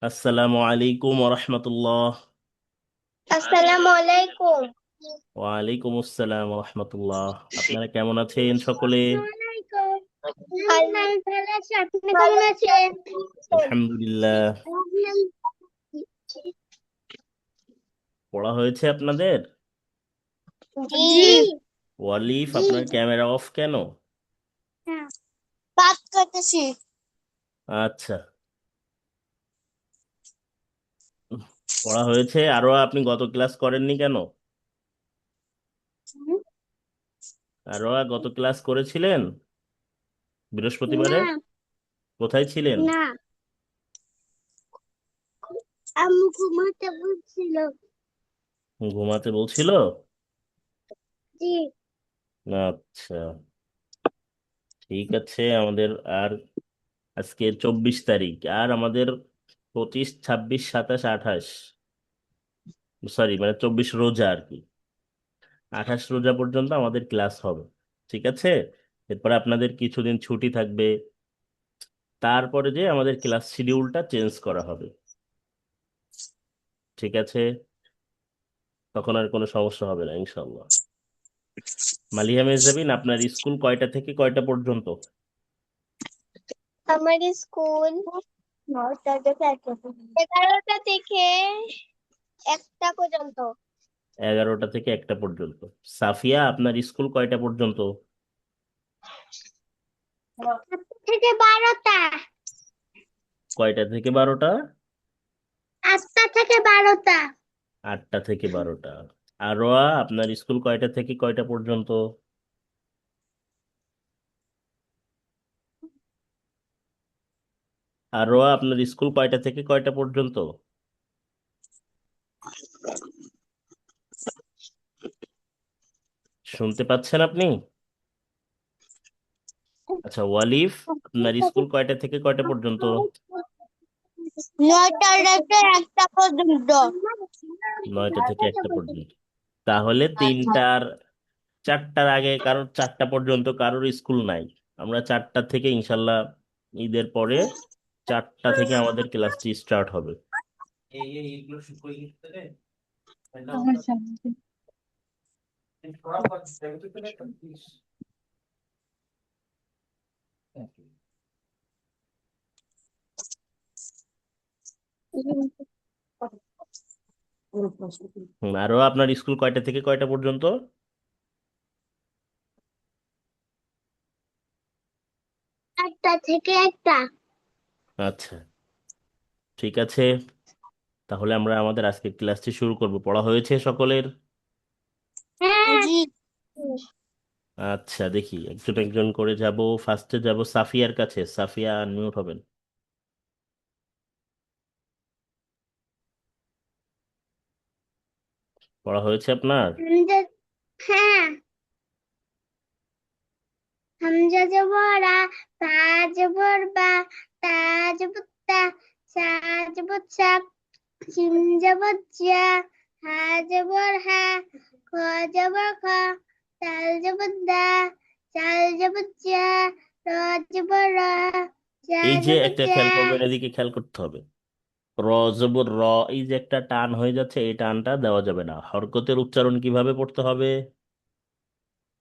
আসসালামু আলাইকুম রহমতুল্লাহ। আসসালামু আলাইকুম। ওয়ালাইকুম আসসালাম রহমতুল্লাহ। আপনারা কেমন আছেন সকলে? আল্লাহ ভালো আছি, আপনি কেমন আছেন? আলহামদুলিল্লাহ। পড়া হয়েছে আপনাদের? জি। ওয়ালিফ, আপনার ক্যামেরা অফ কেন? পাপ করতেছি। আচ্ছা, পড়া হয়েছে। আরো আপনি গত ক্লাস করেননি কেন? আরো গত ক্লাস করেছিলেন বৃহস্পতিবারে? না, কোথায় ছিলেন? না, আম্মু ঘুমাতে বলছিল। ঘুমাতে বলছিল? জি। আচ্ছা, ঠিক আছে। আমাদের আর আজকে 24 তারিখ, আর আমাদের 25, 26, 27, 28, সরি মানে 24 রোজা আর কি, 28 রোজা পর্যন্ত আমাদের ক্লাস হবে। ঠিক আছে, এরপরে আপনাদের কিছুদিন ছুটি থাকবে। তারপরে যে আমাদের ক্লাস শিডিউলটা চেঞ্জ করা হবে। ঠিক আছে, তখন আর কোনো সমস্যা হবে না ইনশাল্লাহ। মালিহা মেহজাবিন, আপনার স্কুল কয়টা থেকে কয়টা পর্যন্ত? আমার স্কুল 11টা থেকে 1টা পর্যন্ত। 11টা থেকে 1টা পর্যন্ত। সাফিয়া, আপনার স্কুল কয়টা পর্যন্ত? 8টা থেকে 12টা। কয়টা থেকে 12টা? 8টা থেকে 12টা। 8টা থেকে 12টা। আর রোয়া, আপনার স্কুল কয়টা থেকে কয়টা পর্যন্ত? আর রোয়া, আপনার স্কুল কয়টা থেকে কয়টা পর্যন্ত? শুনতে পাচ্ছেন আপনি? আচ্ছা ওয়ালিফ, আপনার স্কুল কয়টা থেকে কয়টা পর্যন্ত? 9টা থেকে 1টা পর্যন্ত। 9টা থেকে 1টা পর্যন্ত। তাহলে 3টার 4টার আগে কারোর 4টা পর্যন্ত কারোর স্কুল নাই। আমরা 4টা থেকে ইনশাল্লাহ ঈদের পরে 4টা থেকে আমাদের ক্লাসটি স্টার্ট হবে। আরো আপনার স্কুল কয়টা থেকে কয়টা পর্যন্ত? 8টা থেকে 1টা। আচ্ছা, ঠিক আছে। তাহলে আমরা আমাদের আজকের ক্লাসটি শুরু করব। পড়া হয়েছে সকলের? হ্যাঁ, জি। আচ্ছা, দেখি একজন একজন করে যাব। ফার্স্টে যাব সাফিয়ার কাছে। সাফিয়া, আনমিউট হবেন। পড়া হয়েছে আপনার? হ্যাঁ। হামজা জবর আ, তা জবর বা, তা জবর তা, সা জবর সা, জিম জবর জা, হা জবর হা, খ জবর খ, তাল জবর দা, চাল জবর জা, র জবর রা, জা এই যে জবর একটা জা। খেয়াল করবেন, এদিকে খেয়াল করতে হবে। র জবর র, এই যে একটা টান হয়ে যাচ্ছে, এই টানটা দেওয়া যাবে না। হরকতের উচ্চারণ কিভাবে পড়তে হবে?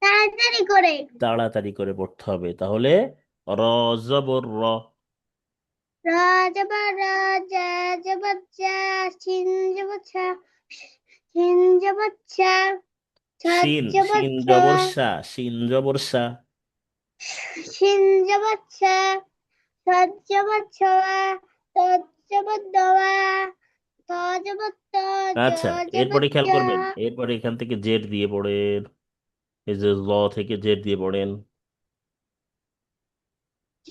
তাড়াতাড়ি করে। তাড়াতাড়ি করে পড়তে হবে। তাহলে র জবর র। র জবর র, জা জবর জা, শিন জবর ছা, শিন জবর ছা, ছা শিন, জবর শিন ছা, জবর সা, শিন জবর সা। সিন বাচ্চা, সজ্জ বাচ্চা, তজ্জ দোয়া, তজ বত্ত, আচ্ছা, জজ এরপরে খেয়াল বজ্জা, করবেন, এরপরে এখান থেকে জের দিয়ে পড়েন। এই যে ল থেকে জের দিয়ে পড়েন।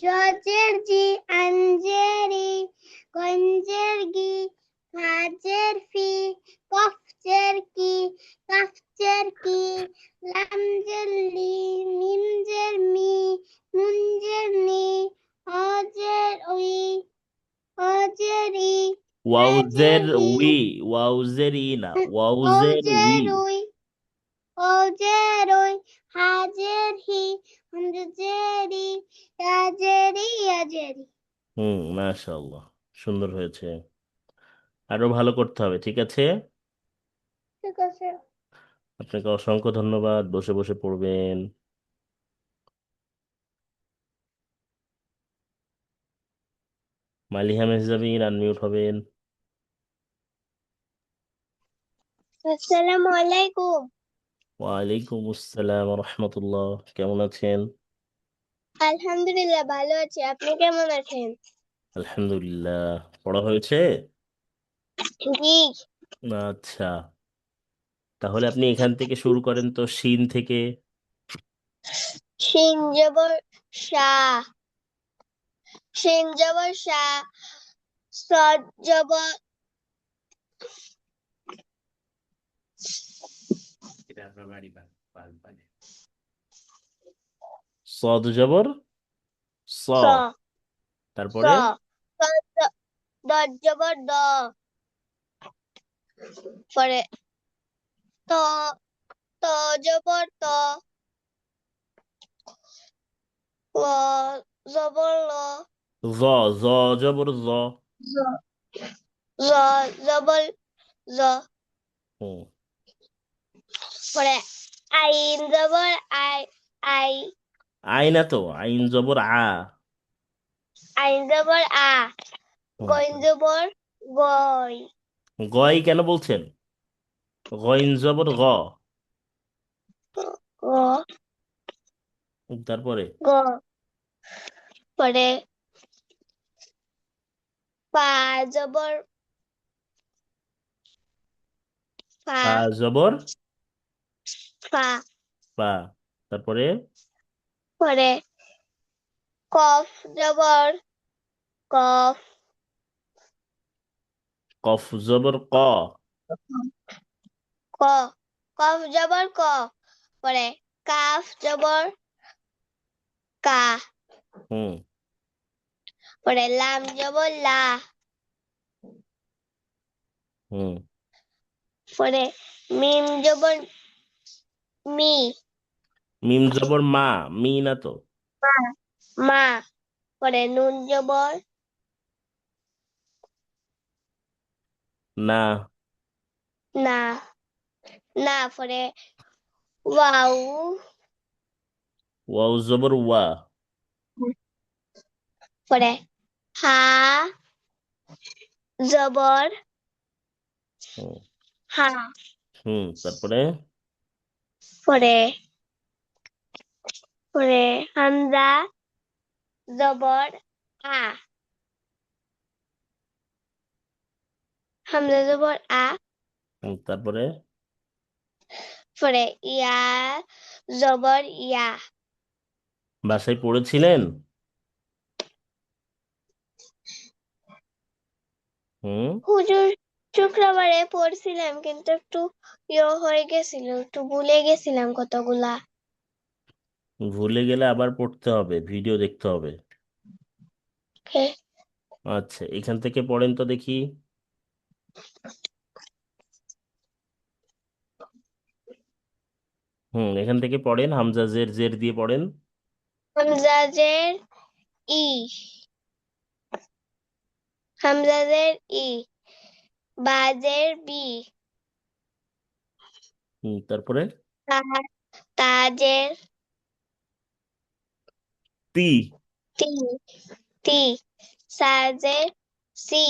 জজের জি, আঞ্জেরি, গঞ্জের গি, ফাজের ফি, কফজের কি, কাফজের কি, লামজের লি, মিমজের মি, নুনজের নি, অজের উই, অজের ই, ওয়াউজের হাজের হি, উই, ওয়াউজের ই না, ওয়াউজের উই। অজের উই, অজের উই, হাজের হি, হামজের ই, রাজের ই, আজের ই। মাশাআল্লাহ, সুন্দর হয়েছে। আরো ভালো করতে হবে, ঠিক আছে? ঠিক আছে। আপনাকে অসংখ্য ধন্যবাদ, বসে বসে পড়বেন। মালিহা মেহজাবিন, আনমিউট হবেন। আসসালামু আলাইকুম। ওয়ালাইকুম আসসালাম রহমতুল্লাহ, কেমন আছেন? আলহামদুলিল্লাহ ভালো আছি, আপনি কেমন আছেন? আলহামদুলিল্লাহ। পড়া হয়েছে? জি। আচ্ছা, তাহলে আপনি এখান থেকে শুরু করেন তো, শিন থেকে। শিন জবর শা, শিন জবর শা, সদ জবর সদ জবর স, স, স, তারপরে দদ জবর দ, পরে ত, ত জবর ত, ল জবর ল, জ, জ জবর জ। জ, জ জবর জ, হুম। পরে আইন জবর আই, আই, আই না তো, আইন জবর আ। আইন জবর আ, হুম। গইন জবর গই, গয় কেন বলছেন? গইন জবর গ। গ, তারপরে গ, পরে পা জবর ফা, ফা জবর ফা, পা, তারপরে পরে কফ জবর কফ, কফ জবর ক। ক, কফ জবর ক, পরে কাফ জবর কা, হুম। পরে লাম জবর লা, হুম। পরে মিম জবর মি, মিম জবর মা, মি না তো। মা, মা, পরে নুন জবর না। না, না, পরে ওয়াও, ওয়াও জবর ওয়া। পরে হা জবর হুম। হা, হুম, তারপরে পরে পরে হামজা জবর আ, হামজা জবর আ, তারপরে পরে ইয়া জবর ইয়া। বাসায় পড়েছিলেন? হুম। হুজুর শুক্রবারে পড়ছিলাম, কিন্তু একটু হয়ে গেছিল, একটু ভুলে গেছিলাম কতগুলা। ভুলে গেলে আবার পড়তে হবে, ভিডিও দেখতে হবে। হে, আচ্ছা, এখান থেকে পড়েন তো দেখি। এখান থেকে পড়েন, হামজা জের, জের দিয়ে পড়েন। হামজাজের ই, হামজাজের ই, বাজের বি, তারপরে তা- তাজের তি। তি, তি, সাজের সি,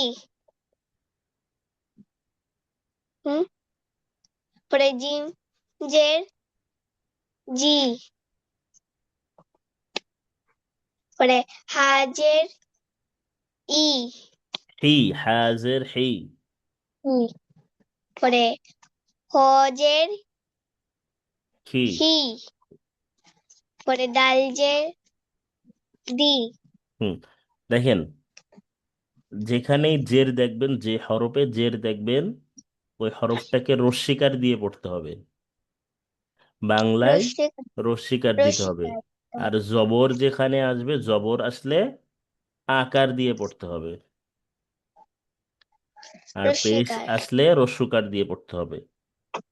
হুম, পরে জিম জের জি, পরে হাজের ই, হি, হাজের হি। ই, পরে হজের হি। হি, পরে দালজের দি, হুম। দেখেন, যেখানেই জের দেখবেন, যে হরফে জের দেখবেন, ওই হরফটাকে রস্বীকার দিয়ে পড়তে হবে। বাংলায় রসিক, রস্বীকার দিতে হবে। রসিকার, আর জবর যেখানে আসবে, জবর আসলে আকার দিয়ে পড়তে হবে। আর পেশ রসিকার, আসলে রস্যকার দিয়ে পড়তে হবে।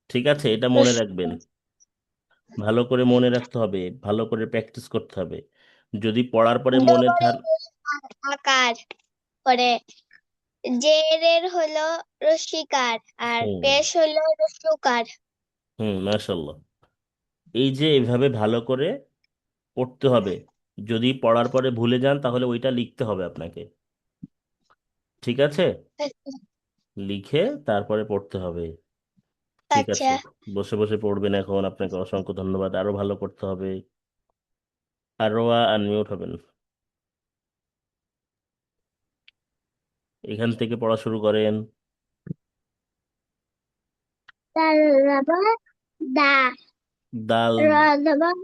ঠিক আছে, এটা মনে রাখবেন। রসিকার, ভালো করে মনে রাখতে হবে, ভালো করে প্র্যাকটিস করতে হবে। যদি পড়ার পরে মনে ডবল থাক। আকার, পরে জেরের হলো রস্যিকার আর হুম। পেশ হলো রস্যকার। মাশাল্লাহ। এই যে এইভাবে ভালো করে পড়তে হবে। যদি পড়ার পরে ভুলে যান তাহলে ওইটা লিখতে হবে আপনাকে। ঠিক আছে? লিখে তারপরে পড়তে হবে। ঠিক আচ্ছা। আছে। বসে বসে পড়বেন এখন। আপনাকে অসংখ্য ধন্যবাদ। আরো ভালো করতে হবে। আরো আনমিউট হবেন। এখান থেকে পড়া শুরু করেন। তার রবার দা দাল। র রবার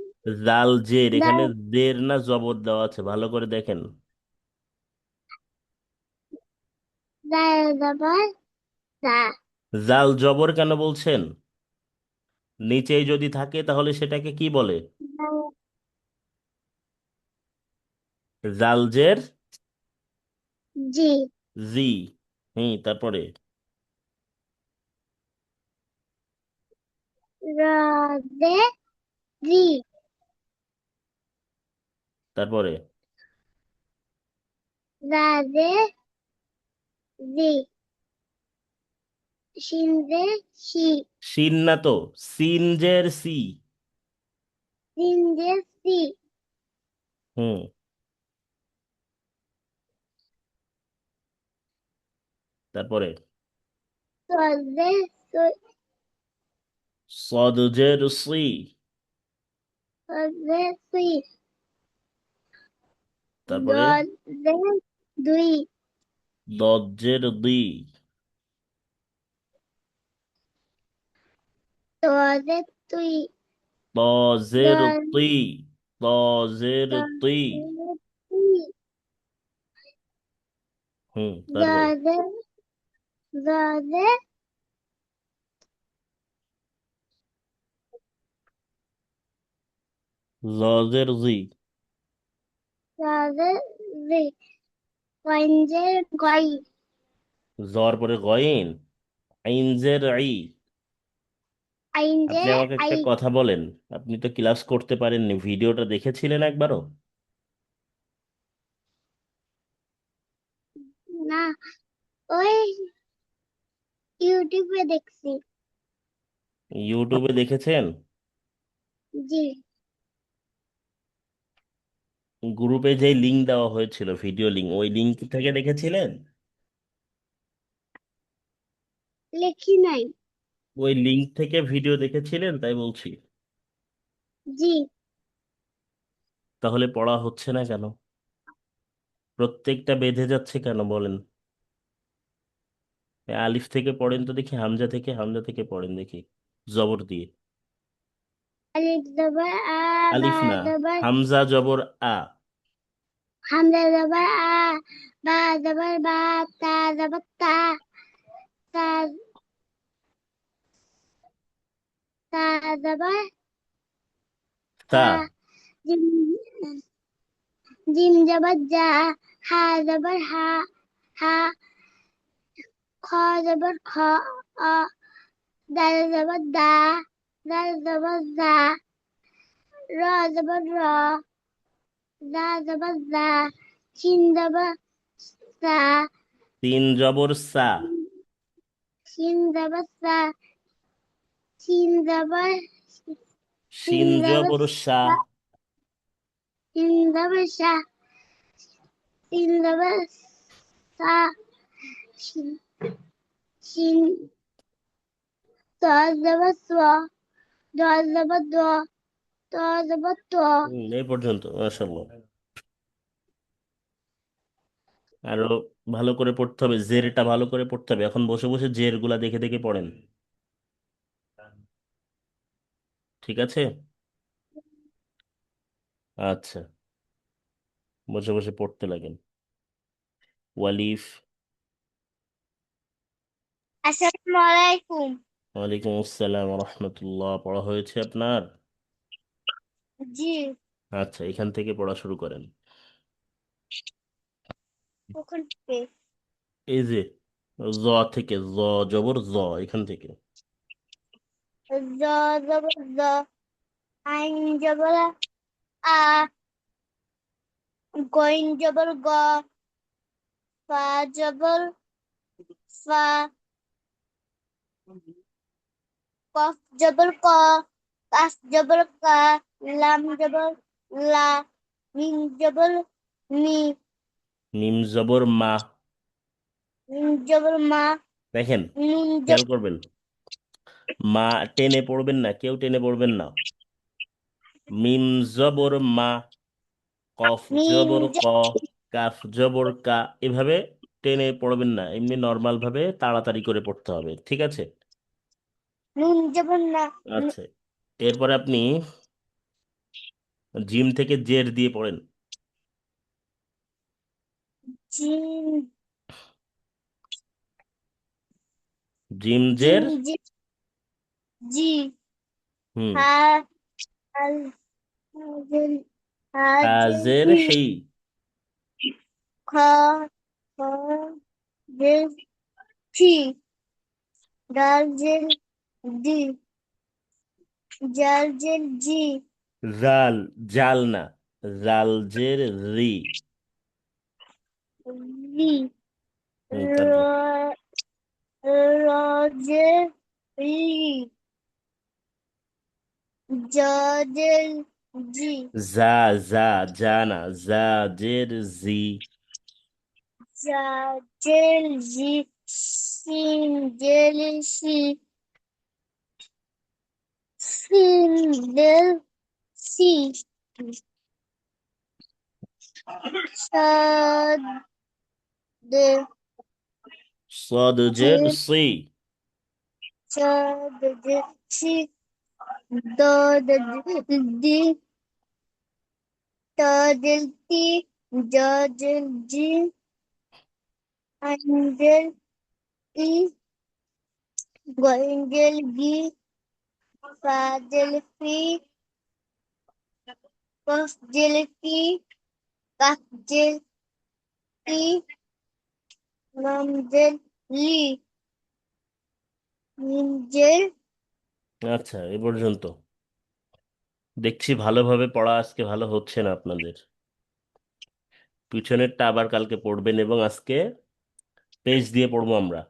জাল জের, দা এখানে জের না জবর দেওয়া আছে, ভালো করে দেখেন। দা রবার দা জাল জবর কেন বলছেন? নিচেই যদি থাকে তাহলে সেটাকে কি বলে? জাল জের জি জি। তারপরে রদে রি তারপরে রাদে রি শিন্দে শি শিন না তো, সিন জের সি। সিন্দে সি হুম তারপরে সদে সদ জের সি। সদে সি তারপরে দদে দুই দদ জের দি। দদে তুই ত জের তি। ত জের তি। দদে তুই তারপরে দদে দদে জ জের জি। দদে রি গঞ্জে গই জর পরে গয়েন। আইন জের আই। আইনজে আপনি আমাকে আই একটা কথা বলেন। আপনি তো ক্লাস করতে পারেননি, ভিডিওটা দেখেছিলেন একবারও? না ওই ইউটিউবে দেখছি। ইউটিউবে দেখেছেন? জি গ্রুপে যে লিংক দেওয়া হয়েছিল, ভিডিও লিংক, ওই লিংক থেকে দেখেছিলেন? লেখি নাই। ওই লিংক থেকে ভিডিও দেখেছিলেন তাই বলছি। জি তাহলে পড়া হচ্ছে না কেন? প্রত্যেকটা বেঁধে যাচ্ছে কেন বলেন? আলিফ থেকে পড়েন তো দেখি, হামজা থেকে, হামজা থেকে পড়েন দেখি, জবর দিয়ে। আলিফ জবর আ বা আলিফ না, জবর হামজা জবর আ। হামজা জবর আ বা জবর বা তা জবর তা তা তা জবর তা। তা জিম জিম জবর জা হা জবর হা হা খ জবর খ অ দাল জবর দা দাল জবর দা র জবর র দা জবর দা শিন জবর সা তিন জবর সা। শিন জবর সা শিন জবর শিন শিন জবর জবর সা। সা শিন জবর সা শিন জবর সা শিন শিন ত জবর স দ জবর দ ত জবর ত এই পর্যন্ত, মাশাআল্লাহ। আরো ভালো করে পড়তে হবে, জেরটা ভালো করে পড়তে হবে। এখন বসে বসে জের গুলা দেখে দেখে পড়েন। ঠিক আছে? আচ্ছা, বসে বসে পড়তে লাগেন। ওয়ালিফ। আসসালামু আলাইকুম। ওয়ালাইকুম আসসালাম রহমতুল্লাহ। পড়া হয়েছে আপনার? জি আচ্ছা, এখান থেকে পড়া শুরু করেন। কখন থেকে? এই যে জ থেকে, জ জবর জ, এখান থেকে। জ জবর জ আইন জবর আ গইন জবর গ ফা জবর ফা, কফ জবর ক, কাফ জবর কা, লাম জবর লা, মিম জবর মি, মিম জবর মা। মিম জবর মা, দেখেন, নুন খেয়াল করবেন, মা টেনে পড়বেন না, কেউ টেনে পড়বেন না। মিম জবর মা, কফ মিম জবর ক, কাফ জবর কা, এভাবে টেনে পড়বেন না, এমনি নর্মাল ভাবে তাড়াতাড়ি করে পড়তে হবে, ঠিক আছে? নুন জবর না, আচ্ছা, এরপরে আপনি জিম থেকে জের দিয়ে পড়েন। জিম, জিম জের, জিম জি, জি, হুম, হা, হাল, হাজেল, হাজেল হাজের হি, হেই, খ, খ, জেল ফি, ডাল জেল দি, জাল জেল জি, জাল, জাল না, জাল জের রি, রি, তারপর র, র জেল রি, জ জেল জি, জা, জা, জা না, জা জের জি, জা জেল জি, সিন জেল সি, সিন জেল সি, সাদ দে, সদ সি, জের সি, সাদ দে সি, দ দে দি, ত জেল তি, জ জেল জি, আইন জেল ই, গইন জেল গি, ফা জেল ফি, কফ জেল কি, কাফ জেল কি, লাম জেল লি, মিম জেল। আচ্ছা এ পর্যন্ত। দেখছি ভালোভাবে পড়া আজকে ভালো হচ্ছে না আপনাদের, পিছনেরটা আবার কালকে পড়বেন এবং আজকে পেজ দিয়ে পড়বো আমরা।